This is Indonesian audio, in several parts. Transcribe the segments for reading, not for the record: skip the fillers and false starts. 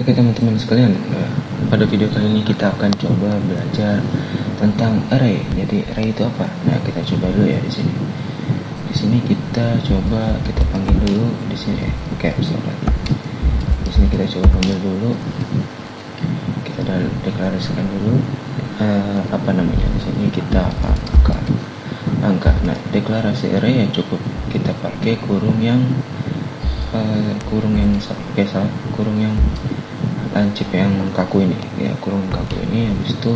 Oke teman-teman sekalian, pada video kali ini kita akan coba belajar tentang array. Jadi array itu apa? Nah, kita coba dulu ya di sini. Di sini kita coba panggil dulu di sini. Oke, sorry. Di sini kita coba panggil dulu. Kita deklarasikan dulu apa namanya. Di sini kita angka. Nah, deklarasi array ya cukup kita pakai kurung yang lancip yang kaku ini ya, kurung kaku ini. Habis itu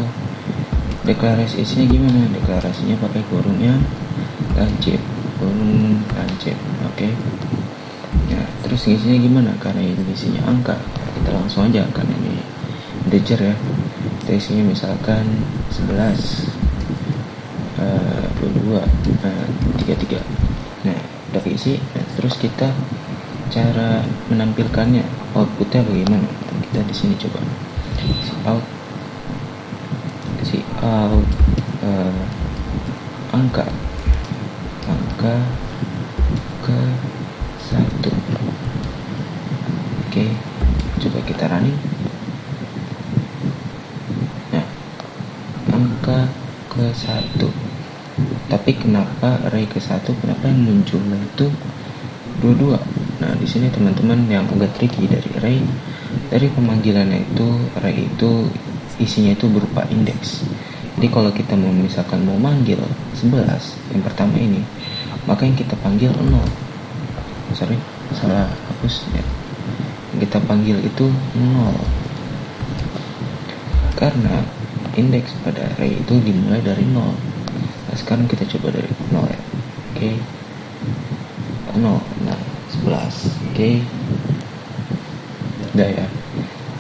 deklarasi isinya gimana? Deklarasinya pakai kurung yang lancip, oke. Ya, terus isinya gimana? Karena ini isinya angka, kita langsung aja, karena ini integer ya. Kita isinya misalkan 11, 22, 33. Nah, udah keisi. Nah, terus kita cara menampilkannya, outputnya bagaimana? Kita di sini coba si out angka ke 1. Oke, coba kita running. Nah, angka ke 1. Tapi kenapa array ke 1? Kenapa yang munculnya itu 22? Nah, di sini teman-teman yang agak tricky dari array, dari pemanggilannya itu, array itu isinya itu berupa indeks. Jadi kalau kita misalkan mau manggil 11 yang pertama ini, maka yang kita panggil 0. Salah hapus ya. Yang kita panggil itu 0. Karena indeks pada array itu dimulai dari 0. Nah, sekarang kita coba dari 0 ya. Oke. 0, nah 11, oke. Udah ya.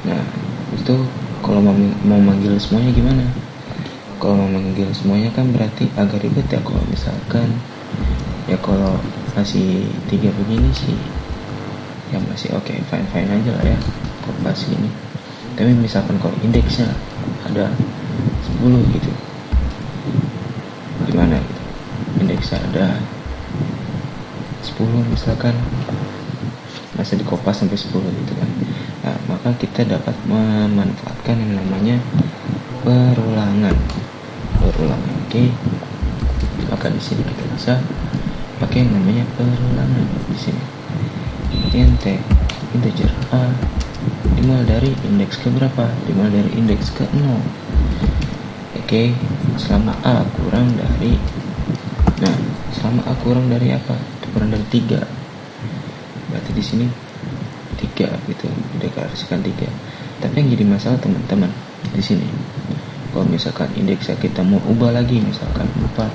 Nah, itu kalau mau manggil semuanya gimana? Kalau mau manggil semuanya kan berarti agak ribet ya. Kalau misalkan ya, kalau masih 3 begini sih ya masih oke, fine aja lah ya kalau pas ini. Tapi misalkan kalau indeksnya ada 10 gitu, gimana gitu? Indeksnya ada 10 misalkan, masih dikopas sampai 10 gitu kan. Nah, maka kita dapat memanfaatkan yang namanya perulangan. Oke. Maka di sini kita bisa pakai yang namanya perulangan di sini. Int integer a dimulai dari indeks ke berapa? Dimulai dari indeks ke 0. Oke, selama a kurang dari, nah, selama a kurang dari apa? Kurang dari 3. Berarti di sini 3 gitu, dideklarasikan 3. Tapi yang jadi masalah teman-teman di sini, kalau misalkan indeksnya kita mau ubah lagi misalkan 4,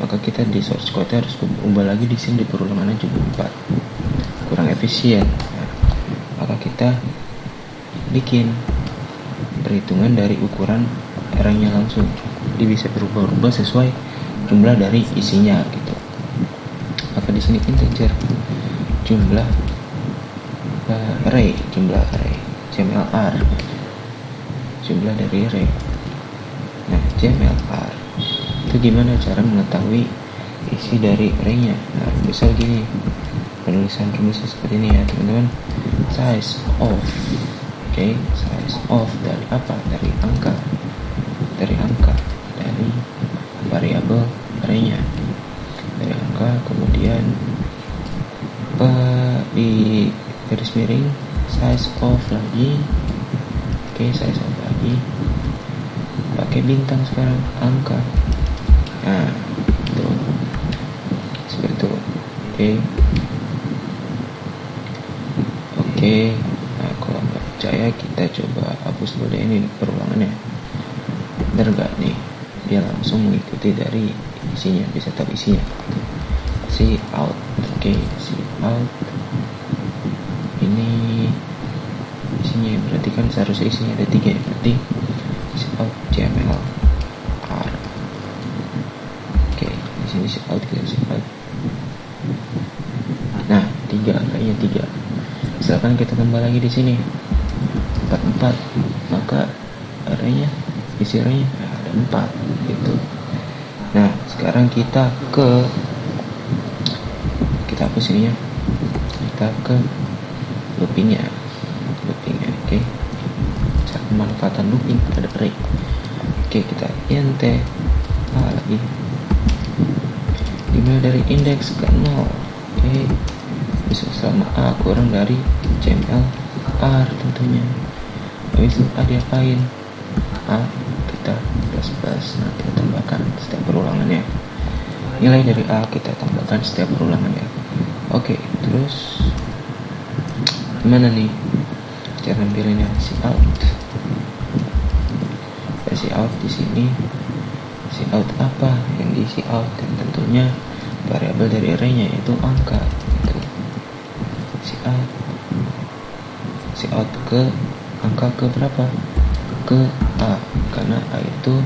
maka kita di source code harus ubah lagi di sini, di perulangannya juga 4. Kurang efisien. Nah, maka kita bikin perhitungan dari ukuran array-nya langsung. Jadi bisa berubah-ubah sesuai jumlah dari isinya gitu. Maka di sini integer jumlah array, jmlr, jumlah dari array. Nah, jmlr itu gimana cara mengetahui isi dari array-nya? Nah, misal gini, penulisan rumusnya seperti ini ya teman-teman. Size of, size of dari apa? Dari angka dari variabel array-nya, dari angka, kemudian di garis miring size of lagi, size of lagi, pakai bintang sekarang, angka. Nah, itu seperti itu. Oke. Nah, kalau nggak percaya kita coba hapus dulu deh ini perulangannya. Bener nggak nih? Dia langsung mengikuti dari isinya, bisa tahu isinya. Si out, si out ini isinya berarti kan seharusnya isinya ada 3 ya, berarti si out jmlr. Di sini si out, nah 3, kayaknya 3. Misalkan kita tambah lagi di sini 4, maka isi array-nya ada 4 gitu. Nah, sekarang kita hapus ininya, kita ke loopingnya. Oke, cara pemanfaatan looping pada array. Oke, kita int a lagi, dimulai dari indeks ke 0. Oke, bisa selama a kurang dari CML R tentunya. Habis itu a diapain? A kita plus. Nah, kita tambahkan setiap perulangannya. Nilai dari a kita tambahkan setiap perulangannya. Oke, terus gimana nih cara nampilnya? Cout. Cout di sini. Cout apa yang diisi out? Dan tentunya variabel dari array-nya yaitu angka. Gitu. Cout ke angka ke berapa? Ke a, karena a itu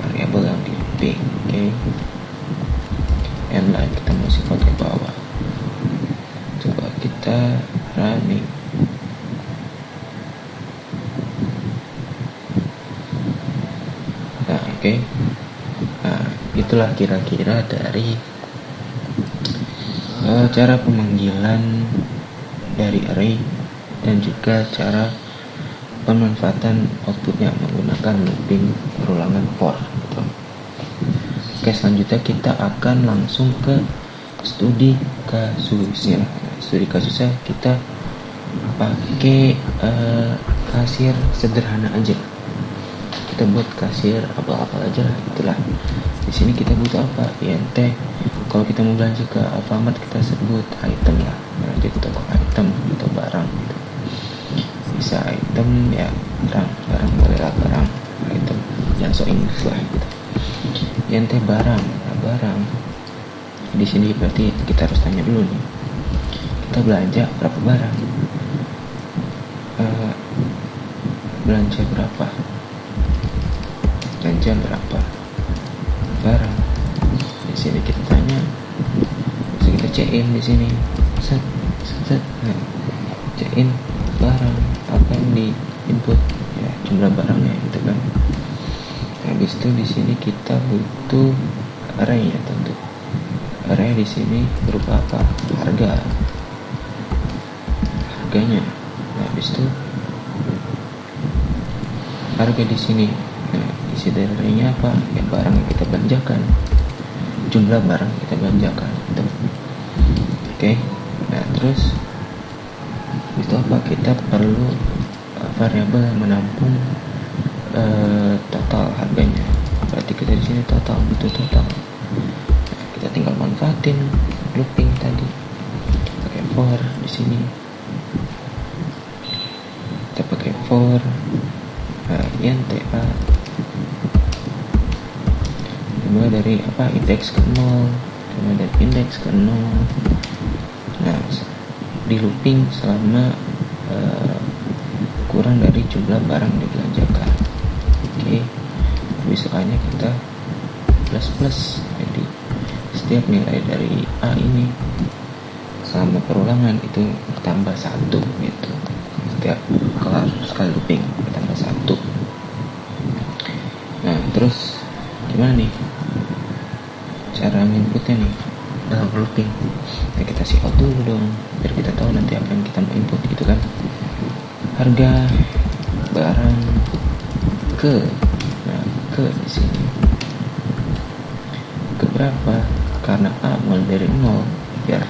variabel yang di looping. Oke. And line kita mau cout ke bawah. Coba kita running. Nah, oke. Nah, itulah kira-kira dari cara pemanggilan dari array dan juga cara pemanfaatan outputnya menggunakan looping perulangan for. Gitu. Oke, selanjutnya kita akan langsung ke studi kasusnya. Studi kasusnya kita pakai kasir sederhana aja. Kita buat kasir apa-apa aja lah, itulah. Di sini kita butuh apa? INT. Kalau kita mau belanja ke Alfamart kita sebut item lah. Nanti kita toko item atau barang gitu. Bisa item ya, barang boleh lah, barang item, jangan so English lah gitu. INT barang. Nah, barang di sini berarti kita harus tanya dulu nih, kita belanja berapa barang, belanja berapa barang. Di sini kita tanya, bisa kita in di sini, set. Nah, in barang, apa yang di input ya, jumlah barangnya gitu kan. Habis itu di sini kita butuh array ya, tentu array di sini berupa apa? Harganya. Nah, habis itu harga di sini. Nah, isi dari array-nya apa? Ya, barang yang kita belanjakan, jumlah barang yang kita belanjakan gitu. Oke. Nah, terus itu apa? Kita perlu variabel yang menampung total harganya. Berarti kita di sini butuh total. Nah, kita tinggal manfaatin looping tadi. Pakai for di sini. Kita pakai for int a, dimulai dari apa? Indeks ke 0. Dimulai dari indeks ke 0. Nah, di looping selama kurang dari jumlah barang yang dibelanjakan. Oke. Habis A-nya kita plus. Jadi setiap nilai dari A ini selama perulangan itu bertambah 1 gitu. Setiap kelar sekali looping bertambah 1. Nah, terus gimana nih cara inputnya nih dalam looping? Nah, kita cout dulu dong biar kita tahu nanti apa yang kita mau input gitu kan. Harga barang ke, nah ke di sini ke berapa? Karena A mulai dari 0, biar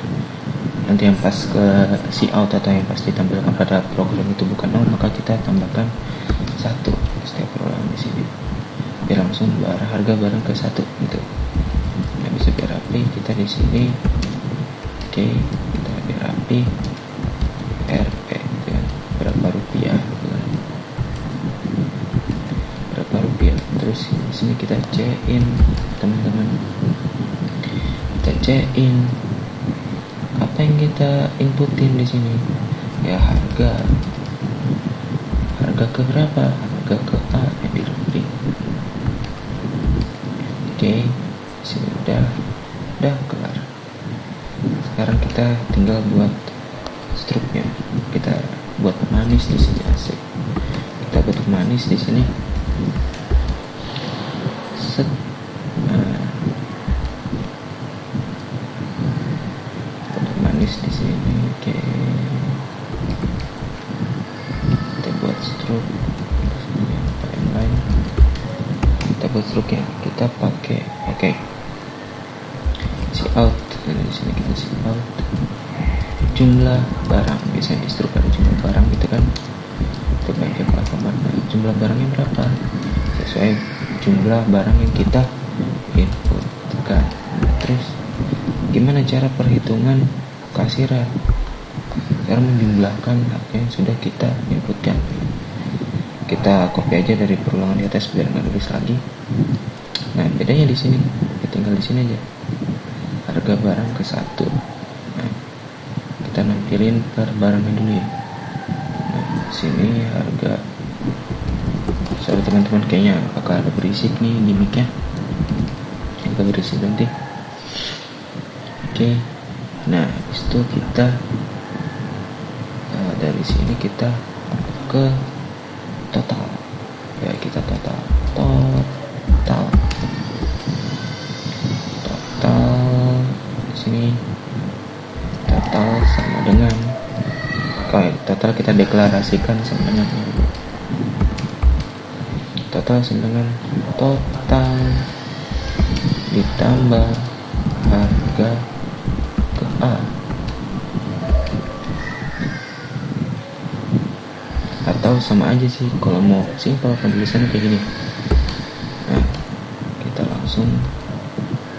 nanti yang pas ke cout atau yang pas ditampilkan pada program itu bukan 0, maka kita tambahkan 1 setiap perulangan di sini biar langsung harga barang ke 1 gitu. Nah, bisa biar rapi kita di sini. Oke, kita biar rapi RP gitu ya. Berapa rupiah gitu kan. Berapa rupiah. Terus di sini kita in teman-teman. Kita in apa yang kita inputin di sini? Ya, harga ke berapa? Harga ke A yang di looping. Oke, sini udah kelar. Sekarang kita tinggal buat struknya. Kita buat pemanis di sini, asik. Kita buat pemanis di sini. Set. Nah, buat pemanis di sini. Oke. Kita stroke inline, kita buat stroke ya, kita pakai see out. Nah, di sini kita see out jumlah barang. Biasanya di stroke ada jumlah barang gitu kan, coba aja ke Alfamart. Nah, jumlah barangnya berapa sesuai jumlah barang yang kita input kan. Nah, terus gimana cara perhitungan kasiran, cara menjumlahkan apa yang sudah kita inputkan. Kita copy aja dari perulangan di atas biar nggak nulis lagi. Nah, bedanya di sini, tinggal di sini aja, harga barang ke 1. Nah, kita nampilin per barangnya dulu ya. Nah, sini harga. Sorry teman-teman, kayaknya bakal ada berisik nih gimmicknya, agak berisik nanti. Oke. Nah, habis itu kita dari sini kita ke total ya, kita total di sini. Total sama dengan total kita deklarasikan sama dengan total sama dengan total ditambah harga ke A, atau sama aja sih kalau mau simpel penulisannya kayak gini. Nah, kita langsung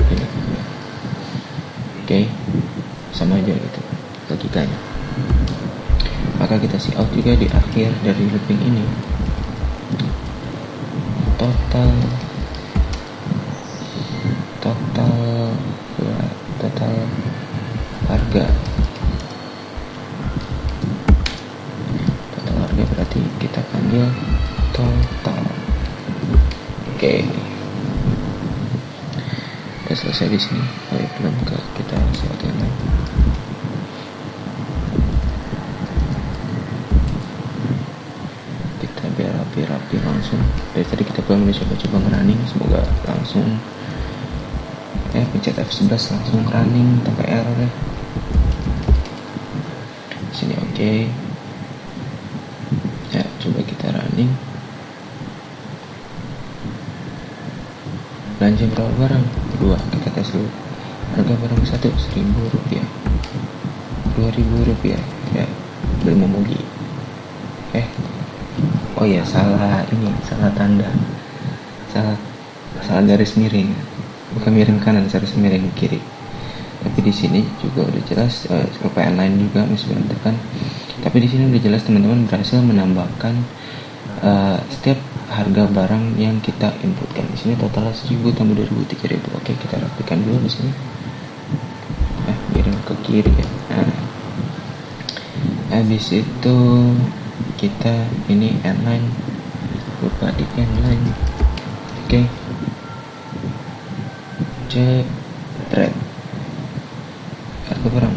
ini. Oke, sama aja gitu logikanya. Maka kita see out juga di akhir dari looping ini. Total harga. Total harga berarti kita panggil total. Oke. Udah selesai di sini. Belum kita see out yang lain. Kita biar rapi langsung. Dari tadi kita belum coba ngerunning, semoga langsung pencet F11 langsung running tanpa error ya. Sini oke. Ya, coba kita running. Belanja berapa barang? 2. Kita tes dulu. Harga barang 1 Rp1.000, Rp2.000 ya, beli momogi. Oh ya, salah tanda, salah garis miring, bukan miring kanan, garis miring kiri. Tapi di sini juga udah jelas, supaya lain juga masih berantakan. Tapi di sini udah jelas teman-teman berhasil menambahkan setiap harga barang yang kita inputkan. Di sini totalnya 1.000 tambah 2.000 3.000. Oke, kita rapikan dulu di sini. Miring ke kiri ya. Nah, habis itu kita ini inline, lupa di inline. Oke. Jepret. Harga barang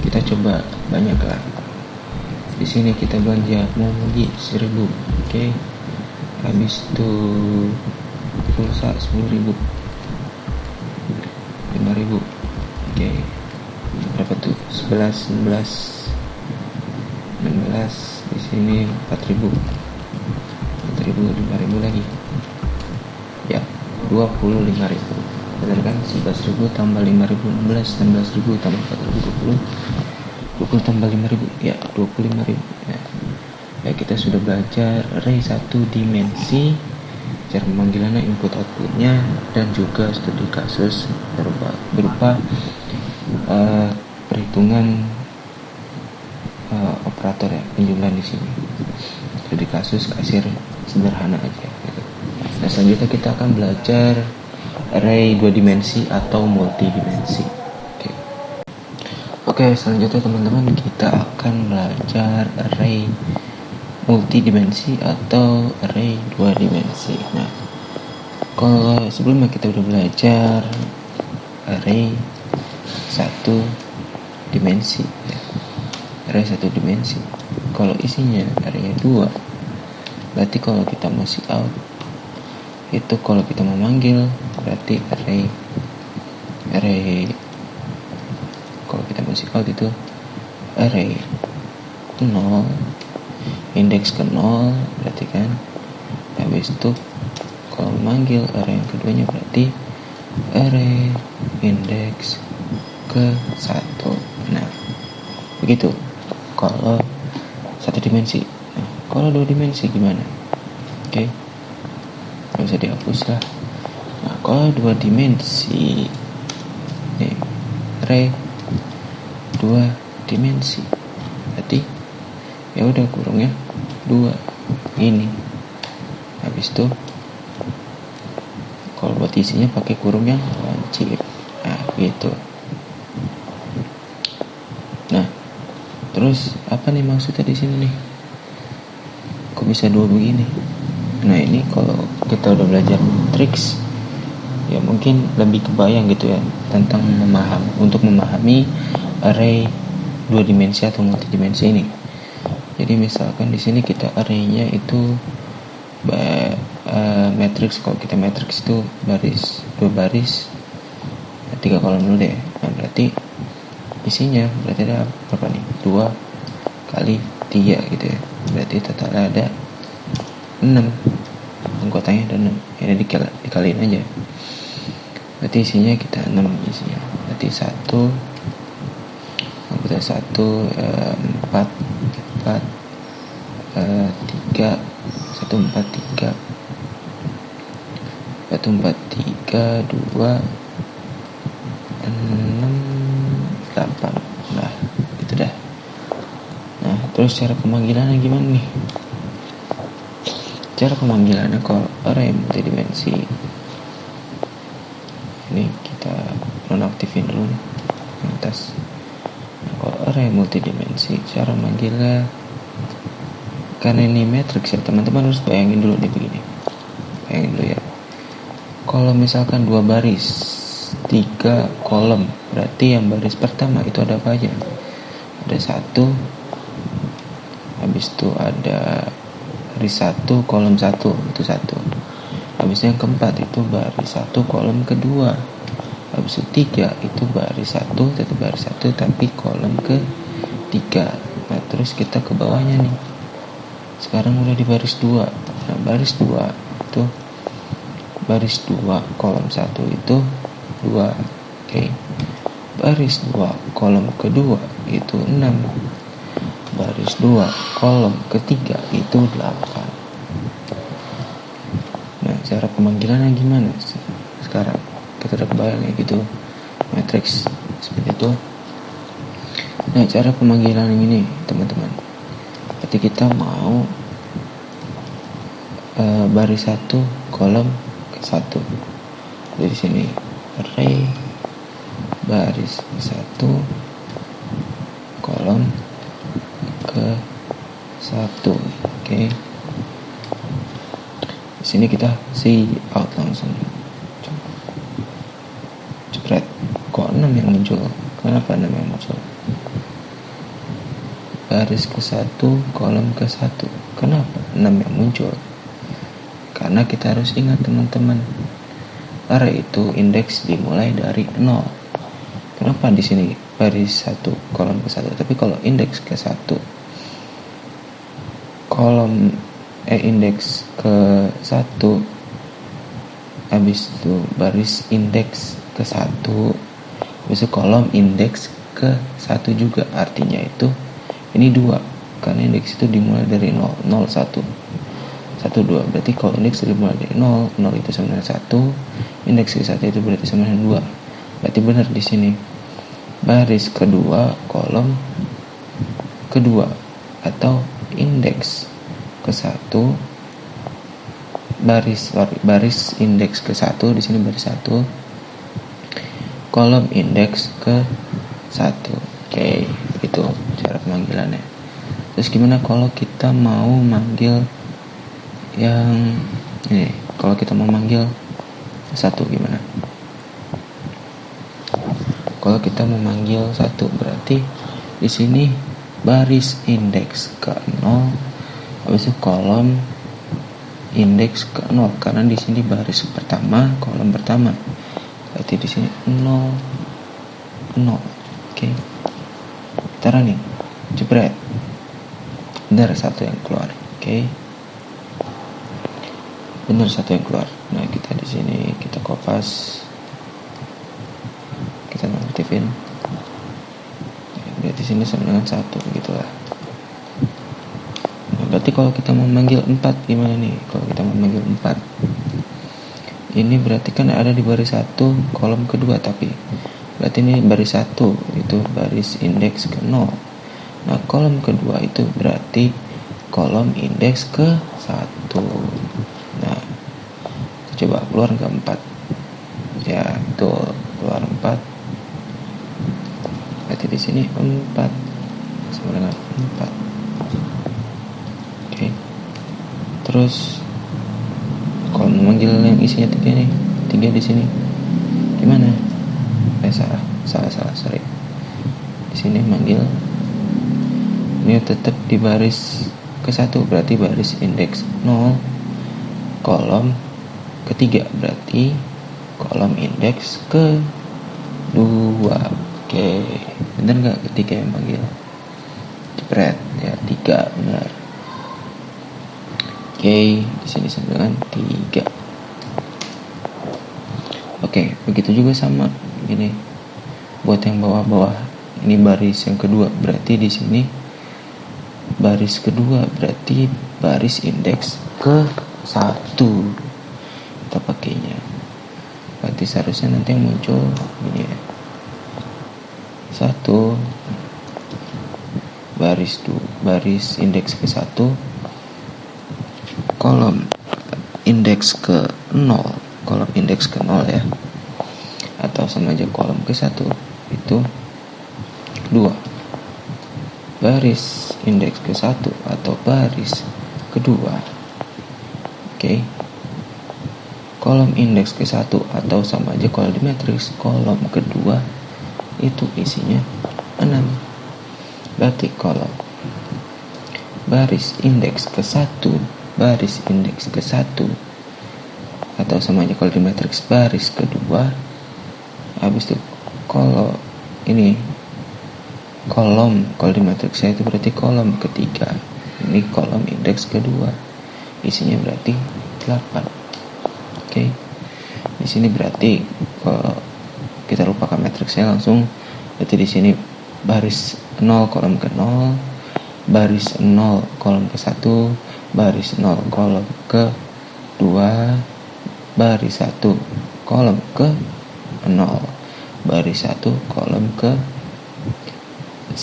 kita coba banyak lah. Di sini kita belanja momogi 1.000. Oke. Habis itu pulsa 10.000, 5.000. Oke. Berapa tuh? 11, 16, 16. Di sini 4.000, 5.000 lagi. Ya, 25.000. Benar kan? 11.000 tambah 5.000, 16, 16.000 tambah 4.000, 20 tambah 5.000, ya 25.000. Ya, kita sudah belajar array 1 dimensi, cara pemanggilannya, input outputnya, dan juga studi kasus berupa perhitungan operator ya, penjumlahan di sini. Studi kasus kasir sederhana aja gitu. Nah, selanjutnya kita akan belajar array 2 dimensi atau multidimensi. Oke, selanjutnya teman-teman kita akan belajar array multidimensi atau array 2 dimensi. Nah, kalau sebelumnya kita udah belajar array 1 dimensi ya. Array 1 dimensi. Kalau isinya array 2, berarti kalau kita mau see out itu, kalau kita mau manggil berarti array kalau kita mau see out itu array 0 indeks ke 0 berarti kan, habis itu kalau memanggil array yang keduanya berarti array indeks ke 1. Nah begitu kalau satu dimensi. Nah kalau dua dimensi gimana? Oke, nggak bisa dihapus lah. Nah kalau dua dimensi array dua dimensi berarti ya udah kurungnya 2 ini. Habis itu kalau buat isinya pakai kurung yang lancip. Nah gitu. Nah terus apa nih maksudnya di sini nih, kok bisa 2 begini? Nah ini kalau kita udah belajar matriks ya mungkin lebih kebayang gitu ya tentang untuk memahami array 2 dimensi atau multidimensi ini. Jadi misalkan di sini kita arraynya itu matriks. Kalau kita matriks itu baris 2 baris 3 kolom dulu deh. Nah berarti isinya berarti ada berapa nih? 2 kali 3 gitu ya. Berarti totalnya ada 6, anggotanya ada 6. Ini dikaliin aja. Berarti isinya kita 6 isinya. Berarti 1 anggota 1 4 3 1 4 3 1 4 3 2 6 8. Nah itu dah. Nah terus cara pemanggilannya gimana nih? Cara pemanggilannya kalau array multidimensi ini kita nonaktifin dulu nih yang atas. Nah, kalau array multidimensi cara manggilnya, karena ini matriks ya teman-teman harus bayangin dulu nih begini. Bayangin dulu ya, kalau misalkan 2 baris 3 kolom berarti yang baris pertama itu ada apa aja? Ada 1, habis itu ada baris 1 kolom 1 itu 1. Habis yang keempat itu baris 1 kolom kedua. Habis itu 3 itu baris 1 tetap baris 1 tapi kolom ke 3. Nah terus kita ke bawahnya nih, sekarang udah di baris 2. Nah baris 2 itu baris 2 kolom 1 itu 2. Oke. Baris 2 kolom kedua itu 6. Baris 2 kolom ketiga itu 8. Nah cara pemanggilannya gimana sekarang? Kita udah kebayang ya gitu matriks seperti itu. Nah cara pemanggilan ini teman-teman, berarti kita mau baris 1 kolom ke 1. Dari sini array baris 1 kolom ke 1. Oke. Di sini kita see out langsung. Jepret. Kok 6 yang muncul? Kenapa 6 yang muncul? Baris ke 1 kolom ke 1. Kenapa 6 yang muncul? Karena kita harus ingat teman-teman, array itu indeks dimulai dari 0. Kenapa di sini baris 1 kolom ke 1? Tapi kalau indeks ke 1 kolom indeks ke 1 habis itu baris indeks ke 1 habis itu kolom indeks ke 1 juga, artinya itu ini 2 karena indeks itu dimulai dari 0 0 1 1 2. Berarti kalau indeks dimulai dari 0 0 itu sama dengan 1, indeks ke 1 itu berarti sama dengan 2. Berarti benar di sini baris kedua kolom kedua atau indeks ke 1 baris indeks ke 1 di sini baris 1 kolom indeks ke 1. Oke, itu cara pemanggilannya. Terus gimana kalau kita mau manggil yang ini? Kalau kita mau manggil 1 gimana? Kalau kita memanggil 1 berarti di sini baris indeks ke 0 habis itu kolom indeks ke 0 karena di sini baris pertama kolom pertama. Berarti di sini 0 0. Oke. Kita running. Jebret. benar satu yang keluar. Oke. Benar satu yang keluar. Nah, kita di sini kita kopas, kita nonaktifin. Berarti sini sama dengan 1 begitulah. Nah, berarti kalau kita mau manggil 4 gimana nih? Kalau kita mau manggil 4, ini berarti kan ada di baris 1 kolom kedua, tapi berarti ini baris 1 itu baris indeks ke 0. Nah, kolom kedua itu berarti kolom indeks ke 1. Nah, coba keluar ke 4. Ya, betul, keluar 4. Berarti di sini 4 sama dengan 4. Oke. Terus kalau memanggil yang isinya 3 nih, 3 di sini gimana? Salah, sorry. Di sini manggil ini tetap di baris ke-1, berarti baris indeks 0 kolom ketiga, berarti kolom indeks ke-2. Oke, bener nggak ketika yang manggil? Jepret ya, 3 benar. Oke, di sini sama dengan 3. Oke, begitu juga sama gini. Buat yang bawah-bawah, ini baris yang kedua, berarti di sini baris kedua berarti baris indeks ke-1. Kita pakainya. Berarti seharusnya nanti yang muncul ini ya. 1 baris indeks ke-1 kolom indeks ke-0, kolom indeks ke-0 ya, atau sama aja kolom ke-1 itu 2 baris indeks ke-1 atau baris kedua. Oke. Kolom indeks ke-1 atau sama aja kalau di matriks kolom kedua itu isinya 6. Berarti kolom baris indeks ke-1, baris indeks ke-1 atau sama aja kalau di matriks baris kedua. Habis itu kalau ini kolom, kalau di matriks saya itu berarti kolom ketiga. Ini kolom indeks kedua. Isinya berarti 8. Oke. Di sini berarti kalau kita lupakan matriksnya langsung, berarti di sini baris 0 kolom ke-0, baris 0 kolom ke-1, baris 0 kolom ke-2, baris 1 kolom ke-0, baris 1 kolom ke-1,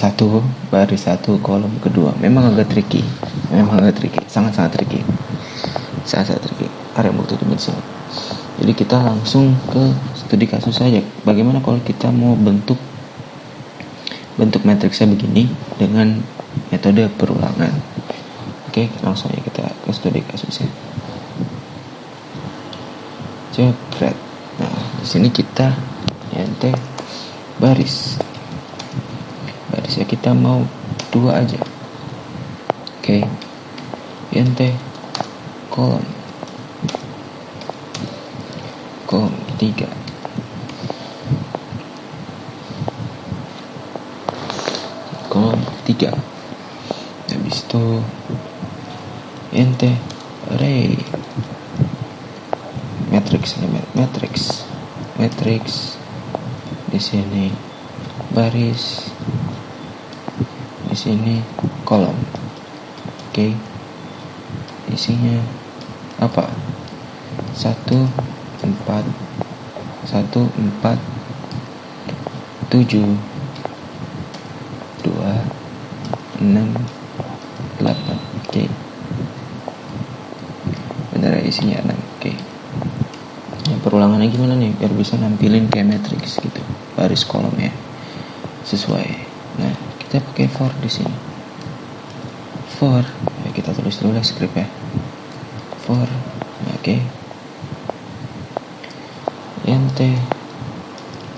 baris 1 kolom ke-2. Memang agak tricky, sangat-sangat tricky. Area multidimensi. Jadi kita langsung ke studi kasus saja. Bagaimana kalau kita mau bentuk matriksnya begini dengan metode perulangan? Oke, langsung aja kita ke studi kasusnya. Jepret. Nah, di sini kita ente barisnya kita mau 2 aja. Oke. Ente kolom 3. Kolom 3. Habis itu ente array matrix di sini baris, di sini kolom. Oke. Isinya apa? 1 4 7 2 6 8. Oke. Benar, isinya 6. Oke. Yang perulangannya gimana nih biar bisa nampilin kayak matriks gitu, baris kolomnya sesuai. Nah, kita pakai for di sini. For, ya kita tulis dulu lah skripnya. For, oke. Ente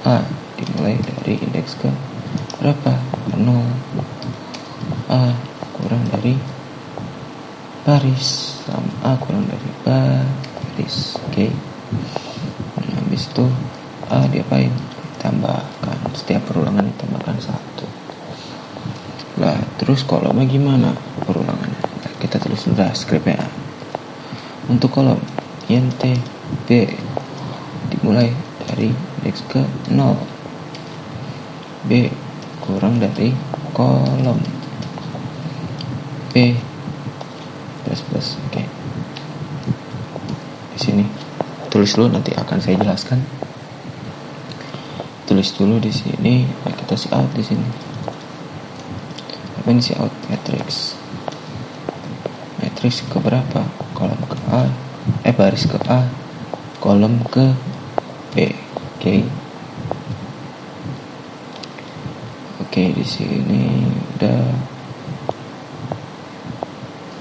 A dimulai dari indeks ke berapa? 0. A kurang dari baris, sama A kurang dari baris. Oke. Nah, habis itu A diapain? Tambahkan, setiap perulangan ditambahkan 1. Lah terus kolomnya gimana perulangannya? Nah, kita tulis udah skripnya. Untuk kolom int b dimulai dari indeks ke 0, b kurang dari kolom b plus. Oke. Di sini tulis dulu, nanti akan saya jelaskan. Tulis dulu di sini. Nah, kita see out di sini. Apa ini see out? Matrix ke berapa? Kolom ke A, baris ke A, kolom ke B. Oke, di sini udah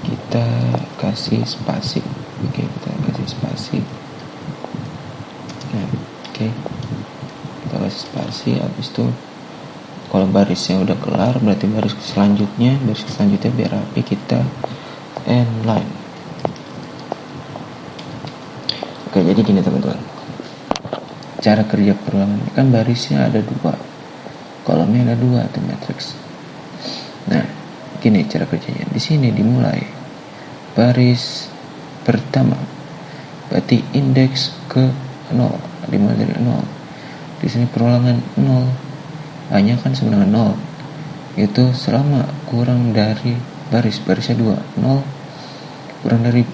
kita kasih spasi. Kita kasih spasi. Nah, kita kasih spasi. Habis itu kalau barisnya udah kelar, berarti baris selanjutnya biar rapi, kita end line. Oke, jadi gini teman-teman, cara kerja perulangan kan barisnya ada 2, kolomnya ada 2 atau matrix. Nah, gini cara kerjanya. Di sini dimulai baris pertama, berarti indeks ke 0, dimulai dari 0. Di sini perulangan 0, hanya kan sama dengan 0. Itu selama kurang dari barisnya 2, 0 kurang dari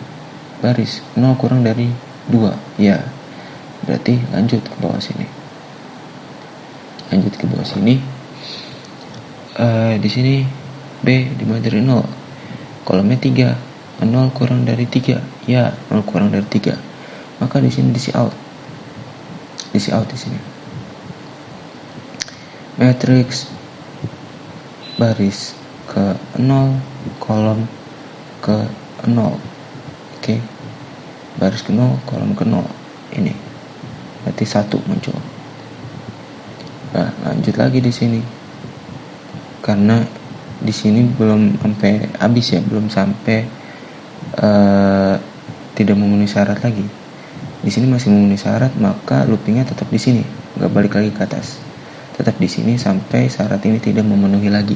baris, 0 kurang dari 2, ya berarti lanjut ke bawah sini. Di sini B dimulai dari 0, kolomnya 3, 0 kurang dari 3, ya 0 kurang dari 3, maka di sini di see out di sini. Matrix baris ke 0, kolom ke 0. Oke. Baris ke 0, kolom ke 0. Ini. Berarti 1 muncul. Nah, lanjut lagi di sini. Karena di sini belum sampai habis ya, belum sampai tidak memenuhi syarat lagi. Di sini masih memenuhi syarat, maka loopingnya tetap di sini, nggak balik lagi ke atas. Tetap di sini sampai syarat ini tidak memenuhi lagi.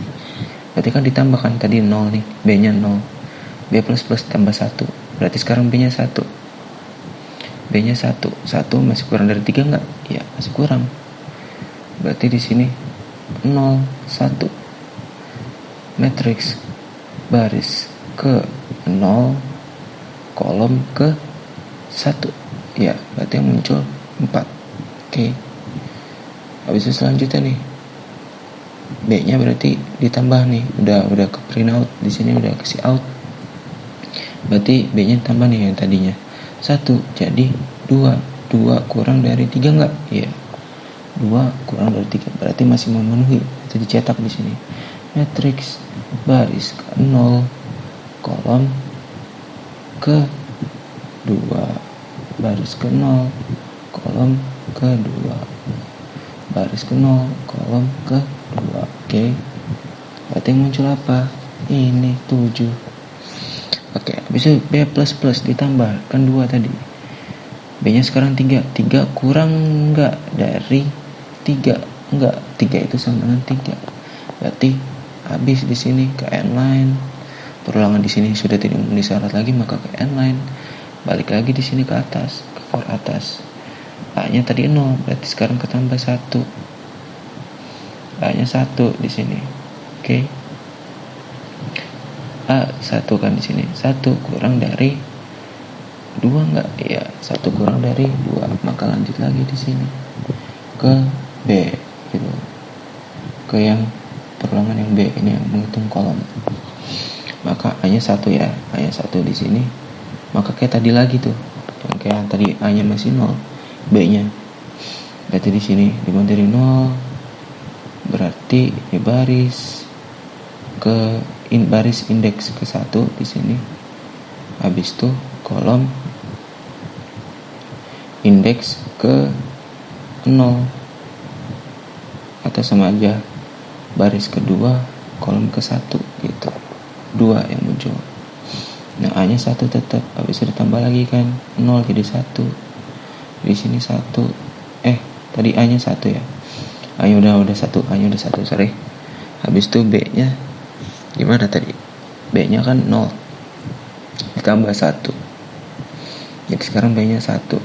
Berarti kan ditambahkan tadi 0 nih, B-nya 0. B plus tambah 1. Berarti sekarang B-nya 1. B-nya 1. 1 masih kurang dari 3 enggak? Ya, masih kurang. Berarti di sini 0, 1. Matrix baris ke 0, kolom ke 1. Ya, berarti yang muncul 4. Oke. Habis itu selanjutnya nih, B-nya berarti ditambah nih, udah ke print out, di sini udah ke see out. Berarti B-nya tambah nih yang tadinya 1 jadi 2 kurang dari 3 enggak? Iya. 2 kurang dari 3 berarti masih memenuhi. Itu dicetak di sini. Matrix baris ke 0, kolom ke 2, baris ke 0, kolom ke 2, baris ke 0, kolom ke 2. Oke. Berarti yang muncul apa? Ini 7. Oke, habis itu B plus ditambah, kan 2 tadi. B-nya sekarang 3 kurang enggak dari 3? Enggak, 3 itu sama dengan 3. Berarti habis di sini ke end line. Perulangan di sini sudah tidak memenuhi syarat lagi, maka ke end line. Balik lagi di sini ke atas, ke for atas. A-nya tadi 0, berarti sekarang ketambah 1. A-nya 1 di sini. Oke. A 1 kan di sini. 1 kurang dari 2 enggak? Iya, 1 kurang dari 2. Maka lanjut lagi di sini ke B gitu. Ke yang perulangan yang B ini yang menghitung kolom. Maka A-nya 1 ya. A-nya 1 di sini. Maka kayak tadi lagi tuh. Yang kayak tadi A-nya masih 0, B-nya. Berarti di sini dimulai dari 0. Berarti di baris ke baris indeks ke 1 di sini. Habis itu kolom indeks ke 0 atau sama aja baris kedua kolom ke 1 gitu. 2 yang muncul. Nah, A-nya 1 tetap. Habis itu ditambah lagi kan 0 jadi 1. Di sini 1. Tadi A-nya 1 ya. A-nya udah 1, sorry. Habis itu B-nya Gimana tadi? B-nya kan 0 ditambah 1. Jadi sekarang B-nya 1.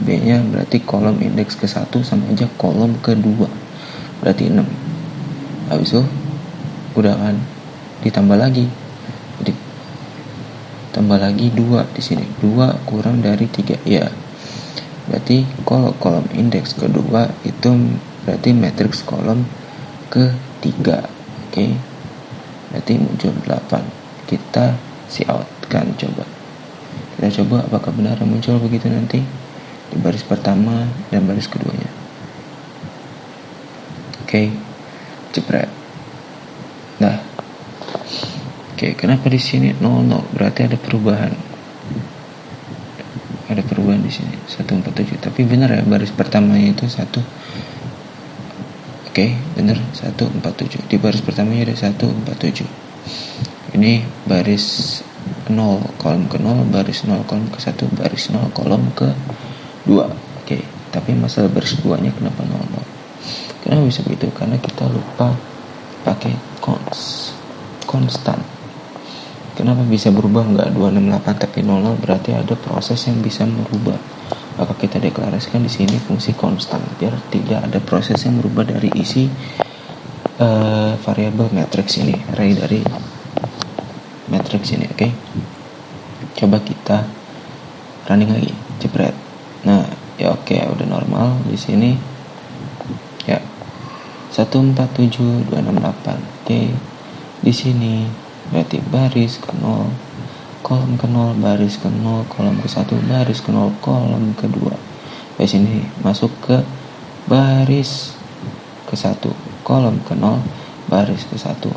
B-nya berarti kolom indeks ke 1 sama aja kolom kedua. Berarti 6. Habis itu udah kan ditambah lagi. Jadi tambah lagi 2 di sini. 2 kurang dari 3 ya. Berarti kalau kolom indeks kedua itu berarti matriks kolom ketiga. Oke. Berarti muncul 8. Kita see out kan coba. Kita coba apakah benar muncul begitu nanti di baris pertama dan baris keduanya. Oke. Jepret. Nah. Oke, kenapa di sini 00? Berarti ada perubahan. Ada perubahan di sini 147. Tapi benar ya, baris pertamanya itu 1. Oke, benar 147. Di baris pertamanya ada 147. Ini baris 0 kolom ke 0, baris 0 kolom ke 1, baris 0 kolom ke 2. Oke, tapi masalah baris 2 nya kenapa 00? Kenapa bisa begitu? Karena kita lupa pakai konstan. Kenapa bisa berubah nggak 268 tapi 00? Berarti ada proses yang bisa merubah. Maka kita deklarasikan di sini fungsi konstan biar tidak ada proses yang merubah dari isi variabel matriks ini, array dari matriks ini. Oke. Coba kita running lagi, jepret. Nah, ya oke, udah normal di sini. Ya. 147268. Oke. Di sini berarti baris ke 0, kolom ke 0, baris ke 0, kolom ke 1, baris ke 0, kolom ke 2. Di sini masuk ke baris ke 1, kolom ke 0, baris ke 1,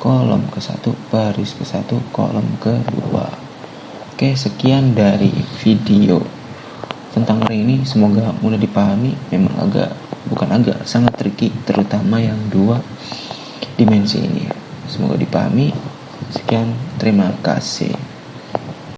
kolom ke 1, baris ke 1, kolom ke 2. Oke, sekian dari video tentang array ini. Semoga mudah dipahami. Memang sangat tricky, terutama yang 2 dimensi ini. Semoga dipahami. Sekian, terima kasih.